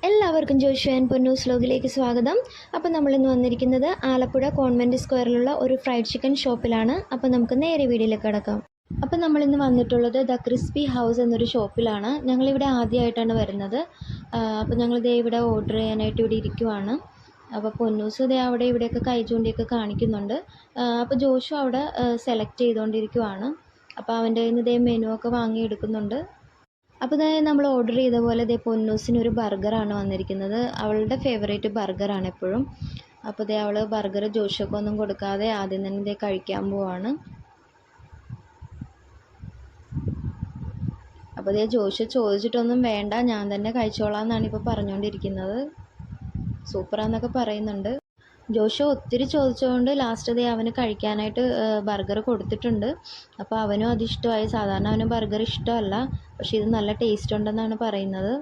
എല്ലാവർക്കും ജോഷു ആൻഡ് പൊന്നൂസ് വ്ലോഗിലേക്ക് സ്വാഗതം. അപ്പോൾ നമ്മളിന്ന് വന്നിരിക്കുന്നത് ആലപ്പുഴ കോൺവെൻറ്റ് സ്ക്വയറിലുള്ള ഒരു ഫ്രൈഡ് ചിക്കൻ ഷോപ്പിലാണ്. അപ്പോൾ നമുക്ക് നേരെ വീഡിയോയിലേക്ക് കിടക്കാം. അപ്പോൾ നമ്മളിന്ന് വന്നിട്ടുള്ളത് ദ ക്രിസ്പി ഹൗസ് എന്നൊരു ഷോപ്പിലാണ്. ഞങ്ങളിവിടെ ആദ്യമായിട്ടാണ് വരുന്നത്. അപ്പോൾ ഞങ്ങളിതേ ഇവിടെ ഓർഡർ ചെയ്യാനായിട്ട് ഇവിടെ ഇരിക്കുവാണ്. അപ്പോൾ പൊന്നൂസ് ഇതേ അവിടെ ഇവിടെയൊക്കെ കൈ ചൂണ്ടിയൊക്കെ കാണിക്കുന്നുണ്ട്. അപ്പോൾ ജോഷു അവിടെ സെലക്ട് ചെയ്തുകൊണ്ടിരിക്കുവാണ്. അപ്പോൾ അവൻ്റെ കയ്യിൽ നിന്ന് ഇതേ മെനു ഒക്കെ വാങ്ങി എടുക്കുന്നുണ്ട്. അപ്പോൾ തന്നെ നമ്മൾ ഓർഡർ ചെയ്ത പോലെ ഇതേ പൊന്നൂസിനൊരു ബർഗറാണ് വന്നിരിക്കുന്നത്. അവളുടെ ഫേവറേറ്റ് ബർഗറാണ് എപ്പോഴും. അപ്പോൾ ഇതേ അവൾ ബർഗർ ജോഷുക്കൊന്നും കൊടുക്കാതെ ആദ്യം തന്നെ ഇതേ കഴിക്കാൻ പോവാണ്. അപ്പോൾ ഇതേ ജോഷു ചോദിച്ചിട്ടൊന്നും വേണ്ട, ഞാൻ തന്നെ കഴിച്ചോളാം എന്നാണ് ഇപ്പോൾ പറഞ്ഞുകൊണ്ടിരിക്കുന്നത്. സൂപ്പറാന്നൊക്കെ പറയുന്നുണ്ട്. ജോഷു ഒത്തിരി ചോദിച്ചുകൊണ്ട് ലാസ്റ്റ് ദേ അവന് കഴിക്കാനായിട്ട് ബർഗർ കൊടുത്തിട്ടുണ്ട്. അപ്പോൾ അവനും അതിഷ്ടമായി. സാധാരണ അവന് ബർഗർ ഇഷ്ടമല്ല, പക്ഷേ ഇത് നല്ല ടേസ്റ്റ് ഉണ്ടെന്നാണ് പറയുന്നത്.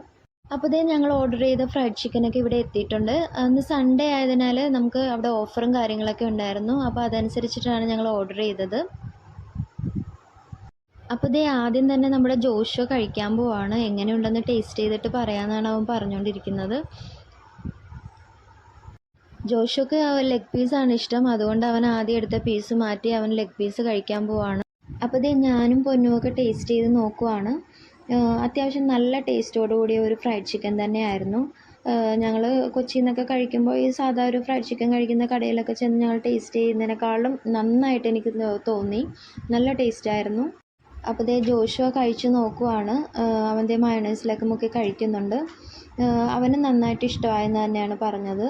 അപ്പോൾ ഇതേ ഞങ്ങൾ ഓർഡർ ചെയ്ത ഫ്രൈഡ് ചിക്കനൊക്കെ ഇവിടെ എത്തിയിട്ടുണ്ട്. അന്ന് സൺഡേ ആയതിനാൽ നമുക്ക് അവിടെ ഓഫറും കാര്യങ്ങളൊക്കെ ഉണ്ടായിരുന്നു. അപ്പോൾ അതനുസരിച്ചിട്ടാണ് ഞങ്ങൾ ഓർഡർ ചെയ്തത്. അപ്പോൾ ഇതേ ആദ്യം തന്നെ നമ്മുടെ ജോഷു കഴിക്കാൻ പോവാണ്. എങ്ങനെയുണ്ടെന്ന് ടേസ്റ്റ് ചെയ്തിട്ട് പറയാമെന്നാണ് അവൻ പറഞ്ഞുകൊണ്ടിരിക്കുന്നത്. ജോഷുക്ക് ലെഗ് പീസാണ് ഇഷ്ടം, അതുകൊണ്ട് അവൻ ആദ്യം എടുത്ത പീസ് മാറ്റി അവൻ ലെഗ് പീസ് കഴിക്കാൻ പോവാണ്. അപ്പോൾ ഇതേ ഞാനും പൊന്നുമൊക്കെ ടേസ്റ്റ് ചെയ്ത് നോക്കുവാണ്. അത്യാവശ്യം നല്ല ടേസ്റ്റോടുകൂടിയ ഒരു ഫ്രൈഡ് ചിക്കൻ തന്നെയായിരുന്നു. ഞങ്ങൾ കൊച്ചിയിൽ നിന്നൊക്കെ കഴിക്കുമ്പോൾ ഈ സാധാ ഒരു ഫ്രൈഡ് ചിക്കൻ കഴിക്കുന്ന കടയിലൊക്കെ ചെന്ന് ഞങ്ങൾ ടേസ്റ്റ് ചെയ്യുന്നതിനേക്കാളും നന്നായിട്ട് എനിക്ക് തോന്നി. നല്ല ടേസ്റ്റായിരുന്നു. അപ്പോൾ ഇതേ ജോഷുവ കഴിച്ച് നോക്കുവാണ്. അവൻ്റെ മയണൈസിലൊക്കെ മുക്കി കഴിക്കുന്നുണ്ട്. അവന് നന്നായിട്ട് ഇഷ്ടമായെന്ന് തന്നെയാണ് പറഞ്ഞത്.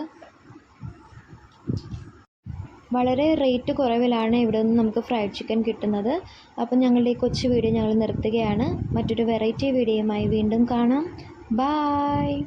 വളരെ റേറ്റ് കുറവിലാണ് ഇവിടെ നിന്ന് നമുക്ക് ഫ്രൈഡ് ചിക്കൻ കിട്ടുന്നത്. അപ്പം ഞങ്ങളുടെ ഈ കൊച്ചു വീഡിയോ ഞങ്ങൾ നിർത്തുകയാണ്. മറ്റൊരു വെറൈറ്റി വീഡിയോയുമായി വീണ്ടും കാണാം. ബായ്.